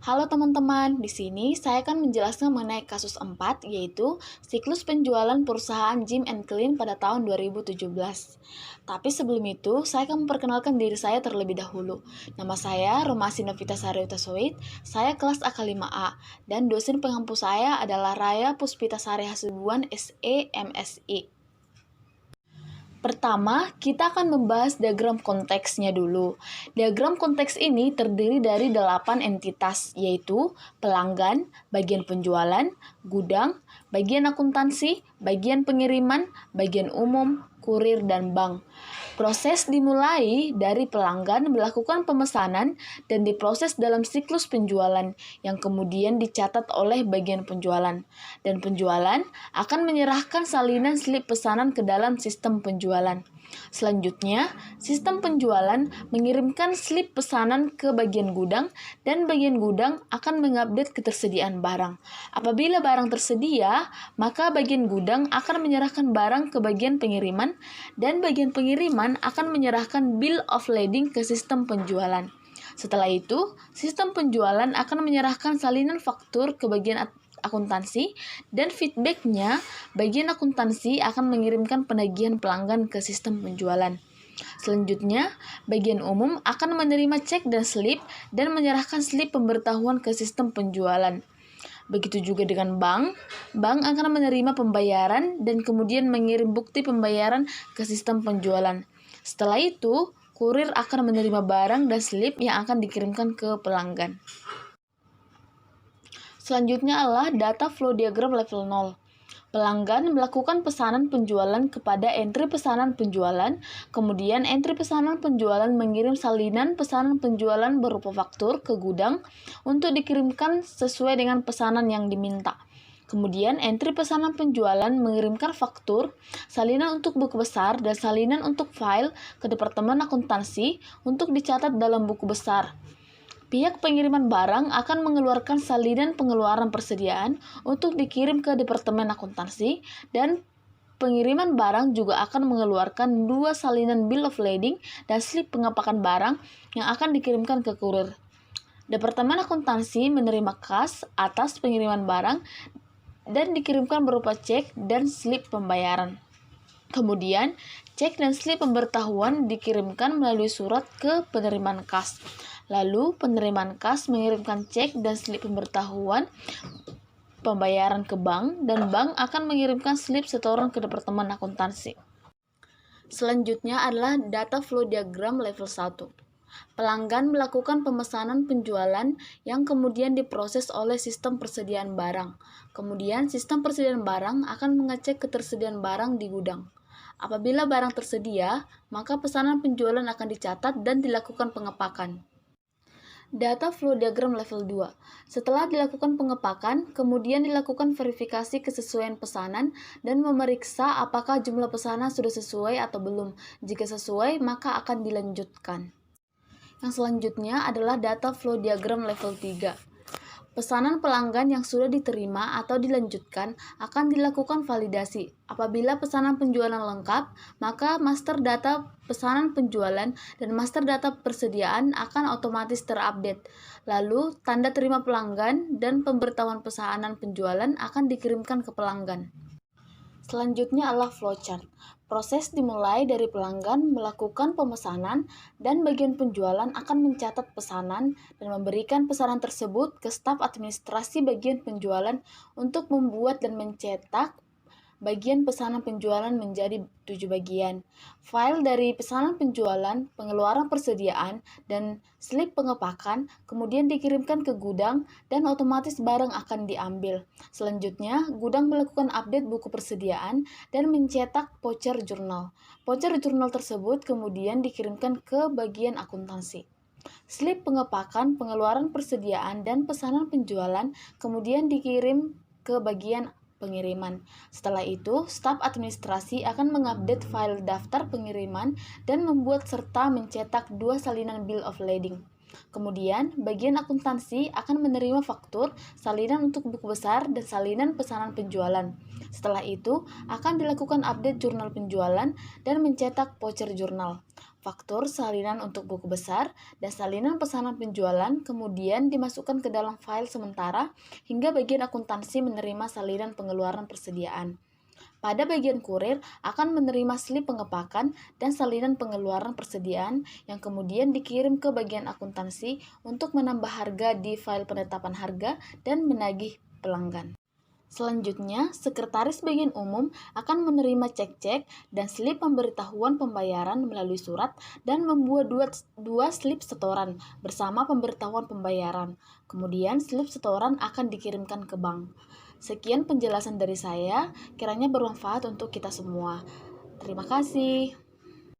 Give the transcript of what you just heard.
Halo teman-teman, di sini saya akan menjelaskan mengenai kasus 4, yaitu siklus penjualan perusahaan Jim and Clean pada tahun 2017. Tapi sebelum itu, saya akan memperkenalkan diri saya terlebih dahulu. Nama saya Romasi Novita Sariutaswait, saya kelas AK5A, dan dosen pengampu saya adalah Raya Puspitasari Hasibuan SE MSI. Pertama, kita akan membahas diagram konteksnya dulu. Diagram konteks ini terdiri dari 8 entitas, yaitu pelanggan, bagian penjualan, gudang, bagian akuntansi, bagian pengiriman, bagian umum, kurir, dan bank. Proses dimulai dari pelanggan melakukan pemesanan dan diproses dalam siklus penjualan yang kemudian dicatat oleh bagian penjualan. Dan penjualan akan menyerahkan salinan slip pesanan ke dalam sistem penjualan. Selanjutnya, sistem penjualan mengirimkan slip pesanan ke bagian gudang dan bagian gudang akan mengupdate ketersediaan barang. Apabila barang tersedia, maka bagian gudang akan menyerahkan barang ke bagian pengiriman dan bagian pengiriman akan menyerahkan bill of lading ke sistem penjualan. Setelah itu, sistem penjualan akan menyerahkan salinan faktur ke bagian akuntansi, dan feedbacknya, bagian akuntansi akan mengirimkan penagihan pelanggan ke sistem penjualan. Selanjutnya, bagian umum akan menerima cek dan slip dan menyerahkan slip pemberitahuan ke sistem penjualan. Begitu juga dengan bank akan menerima pembayaran dan kemudian mengirim bukti pembayaran ke sistem penjualan. Setelah itu, kurir akan menerima barang dan slip yang akan dikirimkan ke pelanggan. Selanjutnya adalah data flow diagram level 0. Pelanggan melakukan pesanan penjualan kepada entry pesanan penjualan, kemudian entry pesanan penjualan mengirim salinan pesanan penjualan berupa faktur ke gudang untuk dikirimkan sesuai dengan pesanan yang diminta. Kemudian entry pesanan penjualan mengirimkan faktur, salinan untuk buku besar, dan salinan untuk file ke Departemen Akuntansi untuk dicatat dalam buku besar. Pihak pengiriman barang akan mengeluarkan salinan pengeluaran persediaan untuk dikirim ke Departemen Akuntansi, dan pengiriman barang juga akan mengeluarkan 2 salinan bill of lading dan slip pengepakan barang yang akan dikirimkan ke kurir. Departemen Akuntansi menerima kas atas pengiriman barang dan dikirimkan berupa cek dan slip pembayaran. Kemudian, cek dan slip pemberitahuan dikirimkan melalui surat ke penerimaan kas. Lalu, penerimaan kas mengirimkan cek dan slip pemberitahuan pembayaran ke bank, dan bank akan mengirimkan slip setoran ke Departemen Akuntansi. Selanjutnya adalah data flow diagram level 1. Pelanggan melakukan pemesanan penjualan yang kemudian diproses oleh sistem persediaan barang. Kemudian, sistem persediaan barang akan mengecek ketersediaan barang di gudang. Apabila barang tersedia, maka pesanan penjualan akan dicatat dan dilakukan pengepakan. Data flow diagram level 2. Setelah dilakukan pengepakan, kemudian dilakukan verifikasi kesesuaian pesanan dan memeriksa apakah jumlah pesanan sudah sesuai atau belum. Jika sesuai, maka akan dilanjutkan. Yang selanjutnya adalah data flow diagram level 3. Pesanan pelanggan yang sudah diterima atau dilanjutkan akan dilakukan validasi. Apabila pesanan penjualan lengkap, maka master data pesanan penjualan dan master data persediaan akan otomatis terupdate. Lalu, tanda terima pelanggan dan pemberitahuan pesanan penjualan akan dikirimkan ke pelanggan. Selanjutnya adalah flowchart. Proses dimulai dari pelanggan melakukan pemesanan dan bagian penjualan akan mencatat pesanan dan memberikan pesanan tersebut ke staf administrasi bagian penjualan untuk membuat dan mencetak bagian pesanan penjualan menjadi 7 bagian. File dari pesanan penjualan, pengeluaran persediaan, dan slip pengepakan kemudian dikirimkan ke gudang dan otomatis barang akan diambil. Selanjutnya, gudang melakukan update buku persediaan dan mencetak voucher jurnal. Voucher jurnal tersebut kemudian dikirimkan ke bagian akuntansi. Slip pengepakan, pengeluaran persediaan, dan pesanan penjualan kemudian dikirim ke bagian pengiriman. Setelah itu, staf administrasi akan mengupdate file daftar pengiriman dan membuat serta mencetak 2 salinan bill of lading. Kemudian, bagian akuntansi akan menerima faktur, salinan untuk buku besar, dan salinan pesanan penjualan. Setelah itu, akan dilakukan update jurnal penjualan dan mencetak voucher jurnal. faktur salinan untuk buku besar, dan salinan pesanan penjualan kemudian dimasukkan ke dalam file sementara hingga bagian akuntansi menerima salinan pengeluaran persediaan. Pada bagian kurir akan menerima slip pengepakan dan salinan pengeluaran persediaan yang kemudian dikirim ke bagian akuntansi untuk menambah harga di file penetapan harga dan menagih pelanggan. Selanjutnya, sekretaris bagian umum akan menerima cek-cek dan slip pemberitahuan pembayaran melalui surat dan membuat dua slip setoran bersama pemberitahuan pembayaran. Kemudian slip setoran akan dikirimkan ke bank. Sekian penjelasan dari saya, kiranya bermanfaat untuk kita semua. Terima kasih.